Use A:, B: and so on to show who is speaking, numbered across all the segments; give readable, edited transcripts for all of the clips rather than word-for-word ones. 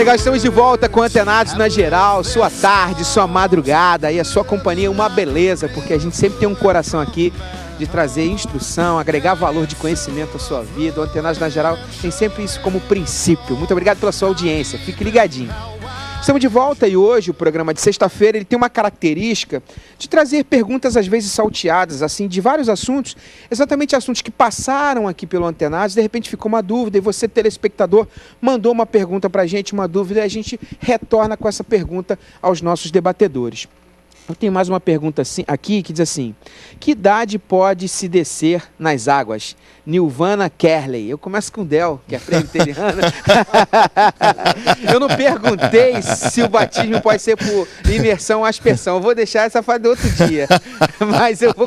A: Legal, estamos de volta com Antenados na Geral, sua tarde, sua madrugada, aí a sua companhia é uma beleza, porque a gente sempre tem um coração aqui de trazer instrução, agregar valor de conhecimento à sua vida. O Antenados na Geral tem sempre isso como princípio. Muito obrigado pela sua audiência, fique ligadinho. Estamos de volta e hoje o programa de sexta-feira ele tem uma característica de trazer perguntas às vezes salteadas, assim, de vários assuntos, exatamente assuntos que passaram aqui pelo Antenados, de repente ficou uma dúvida e você, telespectador, mandou uma pergunta para a gente, uma dúvida, e a gente retorna com essa pergunta aos nossos debatedores. Eu tenho mais uma pergunta assim, aqui que diz assim: que idade pode se descer nas águas? Nilvana Kerley. Eu começo com o Del, que é presbiteriana. Eu não perguntei se o batismo pode ser por imersão ou aspersão. Eu vou deixar essa fase do outro dia. Mas eu vou.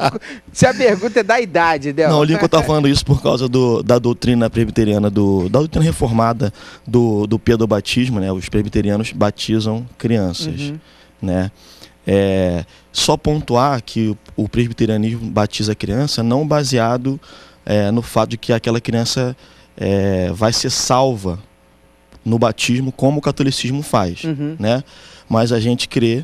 A: Se a pergunta é da idade, Del.
B: Não, o Lincoln está falando isso por causa da doutrina presbiteriana, da doutrina reformada do pedobatismo, né? Os presbiterianos batizam crianças, né? Só pontuar que o presbiterianismo batiza a criança não baseado no fato de que aquela criança vai ser salva no batismo como o catolicismo faz, né? Mas a gente crê,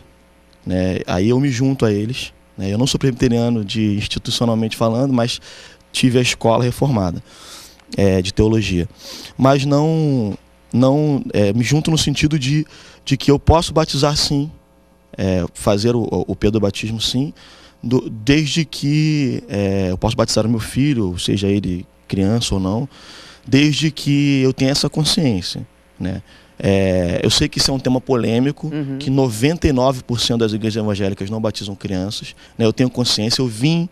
B: né? Aí eu me junto a eles, né? Eu não sou presbiteriano institucionalmente falando, mas tive a escola reformada de teologia, mas não me junto no sentido de que eu posso batizar sim, fazer o pedobatismo sim, desde que eu posso batizar o meu filho, seja ele criança ou não, desde que eu tenha essa consciência, né? Eu sei que isso é um tema polêmico, que 99% das igrejas evangélicas não batizam crianças, né? Eu tenho consciência, eu vim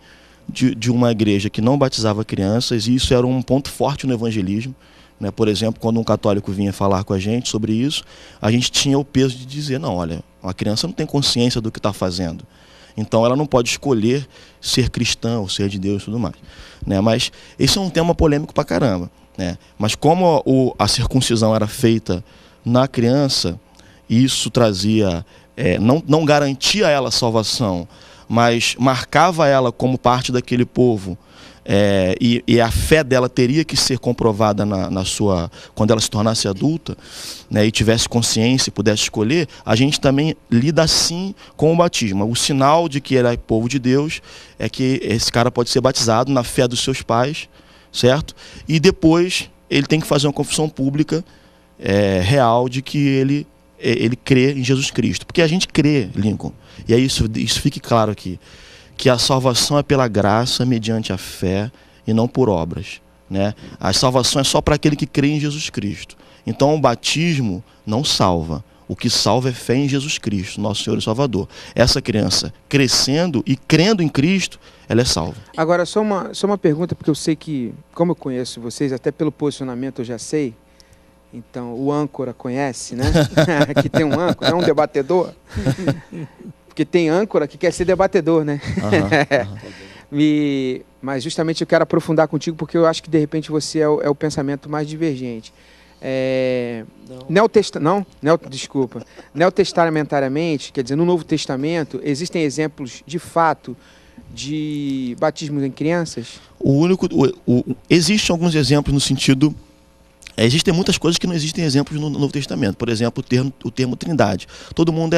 B: de uma igreja que não batizava crianças, e isso era um ponto forte no evangelismo, né? Por exemplo, quando um católico vinha falar com a gente sobre isso, a gente tinha o peso de dizer: não, olha, uma criança não tem consciência do que está fazendo, então ela não pode escolher ser cristã ou ser de Deus e tudo mais, né? Mas esse é um tema polêmico pra caramba, né? Mas como a circuncisão era feita na criança, isso trazia, não garantia a ela a salvação, mas marcava ela como parte daquele povo, e a fé dela teria que ser comprovada quando ela se tornasse adulta, né, e tivesse consciência e pudesse escolher. A gente também lida assim com o batismo. O sinal de que ele é povo de Deus é que esse cara pode ser batizado na fé dos seus pais, certo? E depois ele tem que fazer uma confissão pública real de que ele crê em Jesus Cristo. Porque a gente crê, Lincoln, e é isso fique claro aqui, que a salvação é pela graça, mediante a fé, e não por obras, né? A salvação é só para aquele que crê em Jesus Cristo. Então o batismo não salva. O que salva é fé em Jesus Cristo, nosso Senhor e Salvador. Essa criança crescendo e crendo em Cristo, ela é salva.
A: Agora, só uma pergunta, porque eu sei que, como eu conheço vocês, até pelo posicionamento eu já sei. Então, o âncora conhece, né? Que tem um âncora, não um debatedor. Porque tem âncora que quer ser debatedor, né? Mas justamente eu quero aprofundar contigo, porque eu acho que de repente você é o pensamento mais divergente. Neotestamentariamente, quer dizer, no Novo Testamento, existem exemplos de fato de batismo em crianças?
B: Existem alguns exemplos no sentido... Existem muitas coisas que não existem exemplos no Novo Testamento. Por exemplo, o termo trindade. Todo mundo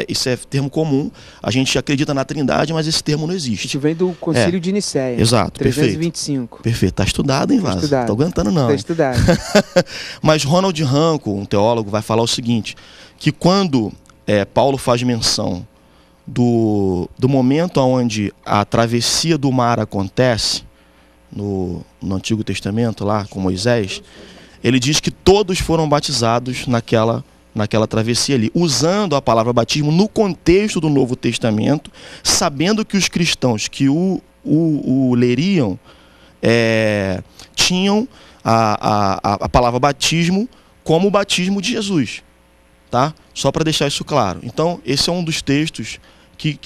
B: isso é termo comum. A gente acredita na trindade, mas esse termo não existe.
A: Isso vem do Concílio de Nicéia.
B: Exato,
A: 325.
B: Perfeito. Está estudado, hein, Vaso? Não estou aguentando, não.
A: Está estudado.
B: Mas Ronald Ranco, um teólogo, vai falar o seguinte, que quando Paulo faz menção do momento onde a travessia do mar acontece, no Antigo Testamento, lá com Moisés, ele diz que todos foram batizados naquela travessia ali, usando a palavra batismo no contexto do Novo Testamento, sabendo que os cristãos que o leriam tinham a palavra batismo como o batismo de Jesus, tá? Só para deixar isso claro. Então, esse é um dos textos que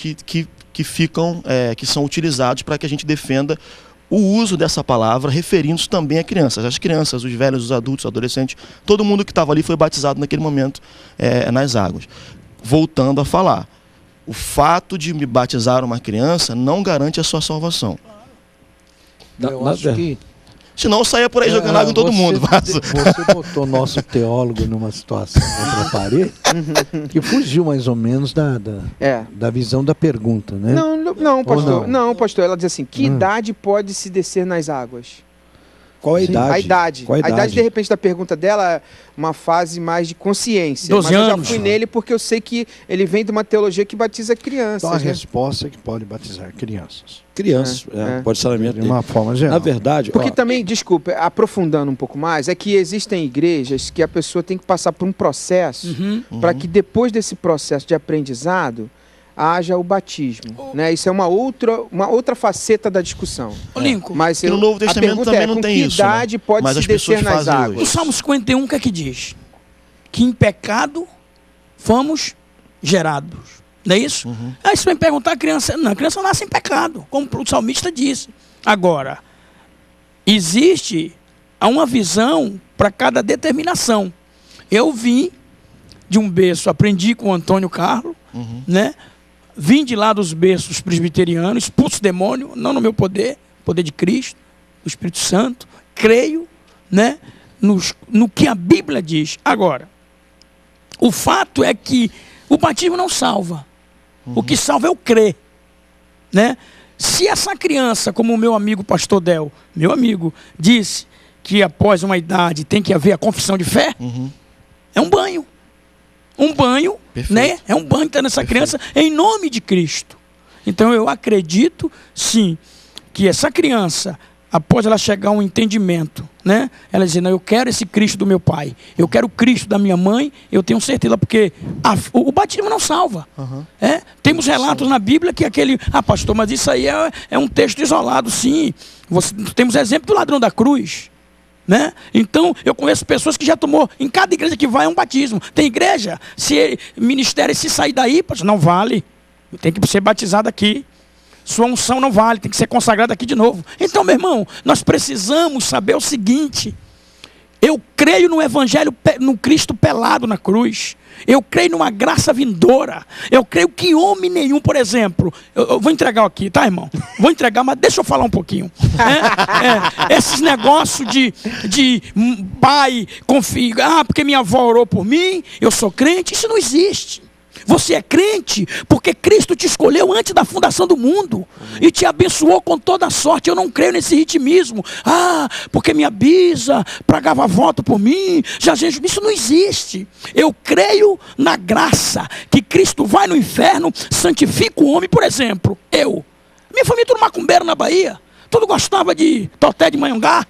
B: são utilizados para que a gente defenda o uso dessa palavra, referindo-se também a crianças. As crianças, os velhos, os adultos, os adolescentes, todo mundo que estava ali foi batizado naquele momento nas águas. Voltando a falar, o fato de me batizar uma criança não garante a sua salvação.
C: Eu acho que
B: Senão eu saía por aí jogando água em todo mundo.
C: Você botou nosso teólogo numa situação contra a parede que fugiu mais ou menos da visão da pergunta, né?
A: Não, pastor. Não, pastor. Ela diz assim, que idade pode se descer nas águas?
C: Qual a idade?
A: A idade.
C: Qual a idade,
A: de repente, da pergunta dela é uma fase mais de consciência.
D: 12
A: mas eu
D: anos.
A: já fui nele porque eu sei que ele vem de uma teologia que batiza crianças.
C: Então a
A: né?
C: resposta é que pode batizar crianças.
E: Crianças, pode ser
C: De uma forma geral.
E: Na verdade...
A: Porque também, desculpa, aprofundando um pouco mais, é que existem igrejas que a pessoa tem que passar por um processo para que depois desse processo de aprendizado haja o batismo, né? Isso é uma outra faceta da discussão.
D: Lincoln,
A: mas
B: no Novo Testamento também não tem isso,
A: com que idade pode
B: mas
A: se
B: as
A: descer
B: pessoas
A: nas
B: fazem
A: águas?
D: o Salmo 51, o que é que diz? Que em pecado fomos gerados. Não é isso? Aí você vai perguntar a criança não nasce em pecado, como o salmista disse. Agora, existe uma visão para cada determinação. Eu vim de um berço, aprendi com o Antônio Carlos, né? Vim de lá dos berços presbiterianos, expulso o demônio, não no meu poder, poder de Cristo, do Espírito Santo, creio, né? No que a Bíblia diz. Agora, o fato é que o batismo não salva. O que salva é o crer, né? Se essa criança, como o meu amigo pastor Del, meu amigo, disse que após uma idade tem que haver a confissão de fé, é um banho. Um banho, né? É um banho que está nessa criança em nome de Cristo. Então eu acredito, sim, que essa criança, após ela chegar a um entendimento, né? Ela diz, não, eu quero esse Cristo do meu pai, eu quero o Cristo da minha mãe, eu tenho certeza, porque o batismo não salva. Temos relatos na Bíblia que aquele, pastor, mas isso aí é um texto isolado, sim. Temos exemplo do ladrão da cruz. Né? Então, eu conheço pessoas que já tomou, em cada igreja que vai é um batismo. Tem igreja, ministério, se sair daí, não vale, tem que ser batizado aqui. Sua unção não vale, tem que ser consagrado aqui de novo. Então, meu irmão, nós precisamos saber o seguinte: eu creio no evangelho, no Cristo pelado na cruz. Eu creio numa graça vindoura. Eu creio que homem nenhum, por exemplo, eu vou entregar aqui, tá, irmão? Vou entregar, mas deixa eu falar um pouquinho. Esses negócios de pai confia, porque minha avó orou por mim, eu sou crente, isso não existe. Você é crente porque Cristo te escolheu antes da fundação do mundo e te abençoou com toda a sorte. Eu não creio nesse ritmismo. Porque minha bisa pagava voto por mim. Isso não existe. Eu creio na graça que Cristo vai no inferno, santifica o homem. Por exemplo, minha família tudo macumbeiro na Bahia, tudo gostava de toté de manhangá.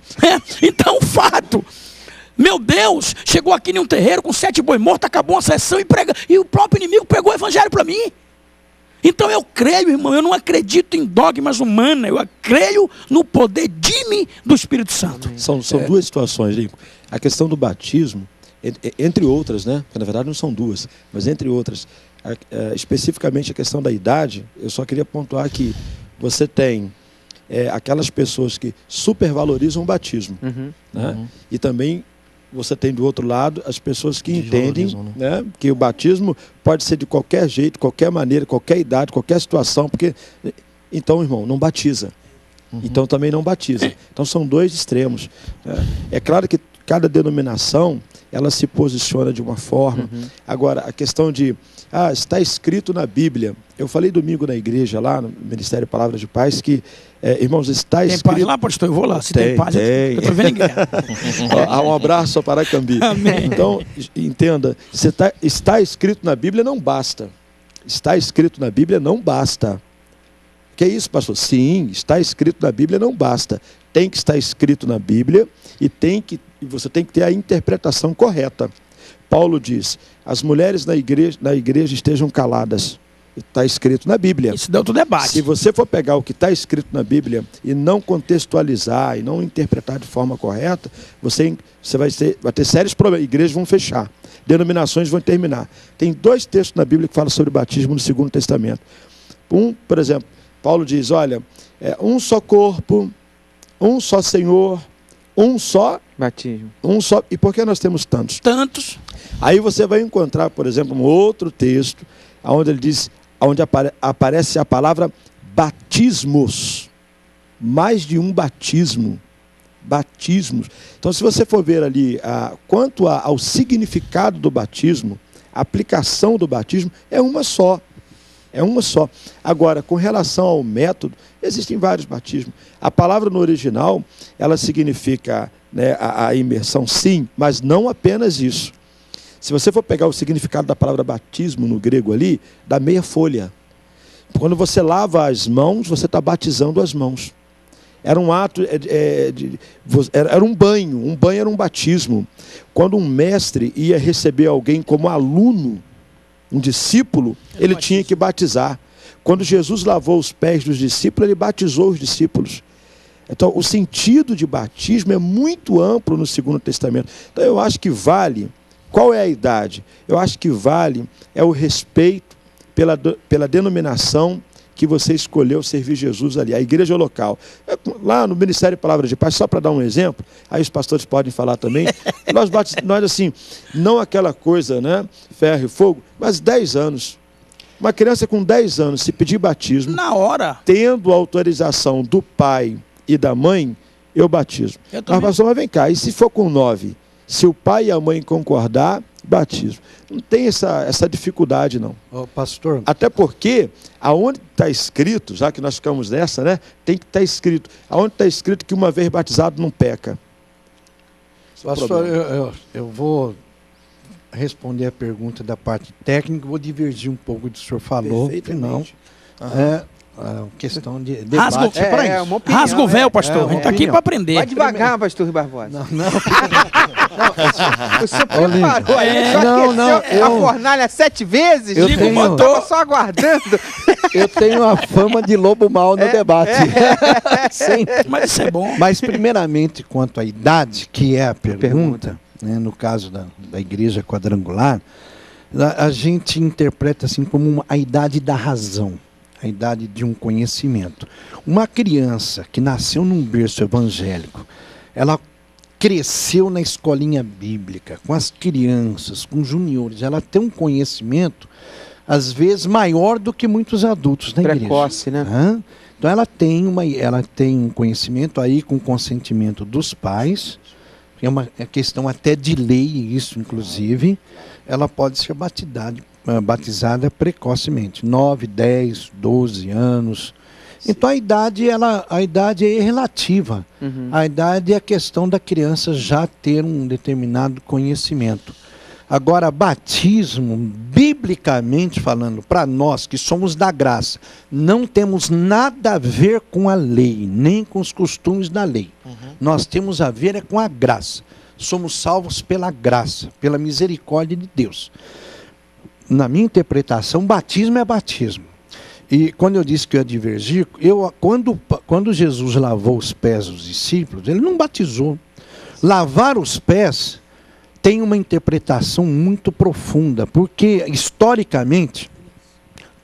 D: Então, fato. Meu Deus, chegou aqui em um terreiro com 7 boi mortos, acabou uma sessão e o próprio inimigo pegou o evangelho para mim. Então eu creio, irmão, eu não acredito em dogmas humanos, eu creio no poder do Espírito Santo.
E: São duas situações, Lincoln. A questão do batismo, entre outras, né? Porque na verdade não são duas, mas entre outras, especificamente a questão da idade, eu só queria pontuar que você tem aquelas pessoas que supervalorizam o batismo, né? E também você tem do outro lado as pessoas que entendem, né, que o batismo pode ser de qualquer jeito, qualquer maneira, qualquer idade, qualquer situação, porque então, irmão, não batiza. Então também não batiza. Então são dois extremos. É claro que cada denominação ela se posiciona de uma forma. Agora, a questão de está escrito na Bíblia. Eu falei domingo na igreja lá, no Ministério Palavras de Paz, que, irmãos, está escrito...
D: Tem paz lá, pastor? Eu vou lá. Se tem paz, eu estou vendo ninguém.
E: Um abraço para Paracambi.
D: Amém.
E: Então, entenda, está escrito na Bíblia não basta. Está escrito na Bíblia não basta. Que é isso, pastor? Sim, está escrito na Bíblia não basta. Tem que estar escrito na Bíblia e você tem que ter a interpretação correta. Paulo diz, as mulheres na igreja estejam caladas. Está escrito na Bíblia.
D: Isso deu outro debate.
E: Se você for pegar o que está escrito na Bíblia e não contextualizar e não interpretar de forma correta, você vai ter sérios problemas. Igrejas vão fechar, denominações vão terminar. Tem 2 textos na Bíblia que falam sobre batismo no Segundo Testamento. Por exemplo, Paulo diz, olha, um só corpo, um só Senhor, um só
A: batismo.
E: E por que nós temos tantos?
D: Tantos.
E: Aí você vai encontrar, por exemplo, um outro texto, onde ele diz, onde aparece a palavra batismos. Mais de um batismo. batismos. Então, se você for ver ali quanto ao significado do batismo, a aplicação do batismo é uma só. É uma só. Agora, com relação ao método, existem vários batismos. A palavra no original, ela significa, né, a imersão, sim, mas não apenas isso. Se você for pegar o significado da palavra batismo no grego ali, dá meia folha. Quando você lava as mãos, você está batizando as mãos. Era um ato, era um banho era um batismo. Quando um mestre ia receber alguém como aluno, um discípulo, ele tinha que batizar. Quando Jesus lavou os pés dos discípulos, ele batizou os discípulos. Então, o sentido de batismo é muito amplo no Segundo Testamento. Então, eu acho que vale. Qual é a idade? Eu acho que vale o respeito pela denominação que você escolheu servir Jesus ali, a igreja local. Lá no Ministério Palavra de Paz, só para dar um exemplo, aí os pastores podem falar também, nós assim, não aquela coisa, né, ferro e fogo, mas 10 anos. Uma criança com 10 anos, se pedir batismo,
D: na hora,
E: tendo autorização do pai e da mãe, eu batizo. Mas pastor, mas vem cá, e se for com 9? Se o pai e a mãe concordar, batismo. Não tem essa dificuldade, não.
C: Pastor.
E: Até porque, aonde está escrito, já que nós ficamos nessa, né? Tem que estar escrito. Aonde está escrito que uma vez batizado não peca.
C: Pastor, eu vou responder a pergunta da parte técnica, vou divergir um pouco do que o senhor falou, senão questão de debate.
D: Rasga o véu, pastor. A gente está aqui para aprender.
A: Vai devagar, pastor Barbosa.
C: Não.
A: O senhor preparou aí, a fornalha 7 vezes?
C: Eu
A: estava só aguardando.
C: Eu tenho a fama de lobo mau no debate.
D: Mas isso é bom.
C: Mas primeiramente, quanto à idade, que é a pergunta, né, no caso da igreja quadrangular, a gente interpreta assim como a idade da razão. A idade de um conhecimento. Uma criança que nasceu num berço evangélico, ela cresceu na escolinha bíblica, com as crianças, com os juniores, ela tem um conhecimento, às vezes, maior do que muitos adultos na igreja.
A: Precoce, né?
C: Então ela tem um conhecimento aí com consentimento dos pais, é uma questão até de lei, isso inclusive, ela pode ser batizada precocemente, 9, 10, 12 anos. Sim. Então a idade é relativa. A idade é a questão da criança já ter um determinado conhecimento. Agora, batismo, biblicamente falando, para nós que somos da graça, não temos nada a ver com a lei, nem com os costumes da lei. Nós temos a ver com a graça. Somos salvos pela graça, pela misericórdia de Deus. Na minha interpretação, batismo é batismo. E quando eu disse que eu ia divergir, quando Jesus lavou os pés dos discípulos, ele não batizou. Lavar os pés tem uma interpretação muito profunda, porque historicamente,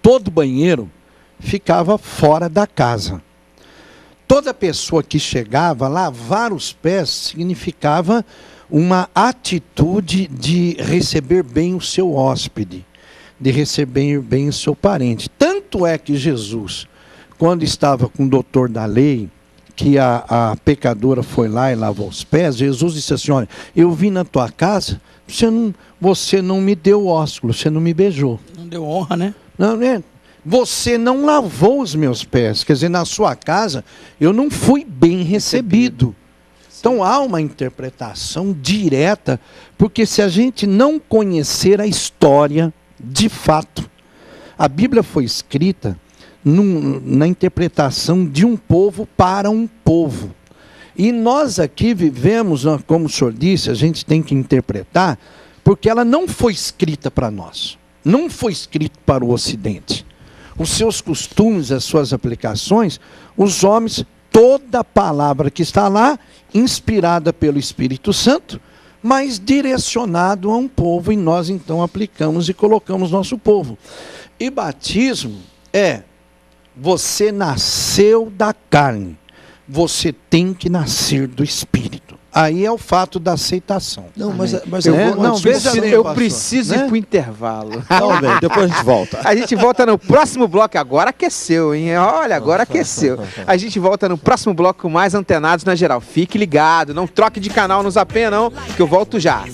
C: todo banheiro ficava fora da casa. Toda pessoa que chegava, lavar os pés significava uma atitude de receber bem o seu hóspede, de receber bem o seu parente. Tanto é que Jesus, quando estava com o doutor da lei, que a pecadora foi lá e lavou os pés, Jesus disse assim, olha, eu vim na tua casa, você não me deu ósculo, você não me beijou.
D: Não deu honra, né?
C: Não, né? Você não lavou os meus pés, quer dizer, na sua casa eu não fui bem recebido. Então há uma interpretação direta, porque se a gente não conhecer a história, de fato, a Bíblia foi escrita na interpretação de um povo para um povo. E nós aqui vivemos, como o senhor disse, a gente tem que interpretar, porque ela não foi escrita para nós, não foi escrita para o Ocidente. Os seus costumes, as suas aplicações, os homens, toda palavra que está lá, inspirada pelo Espírito Santo, mas direcionado a um povo, e nós então aplicamos e colocamos nosso povo. E batismo é, você nasceu da carne, você tem que nascer do Espírito. Aí é o fato da aceitação.
E: Não, mas
A: eu preciso ir pro intervalo.
E: Não, bem, depois a gente volta.
A: A gente volta no próximo bloco. Agora aqueceu, hein? Olha, agora aqueceu. A gente volta no próximo bloco com mais Antenados na Geral. Fique ligado, não troque de canal no Zapenha não, que eu volto já.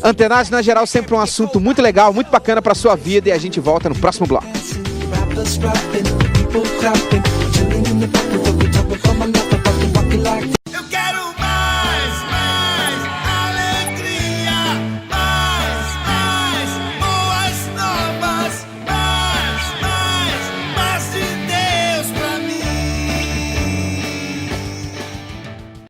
A: Antenados na Geral, sempre um assunto muito legal, muito bacana pra sua vida, e a gente volta no próximo bloco.
F: Rappers rapping, people clapping, chilling in the back of the top of my lap.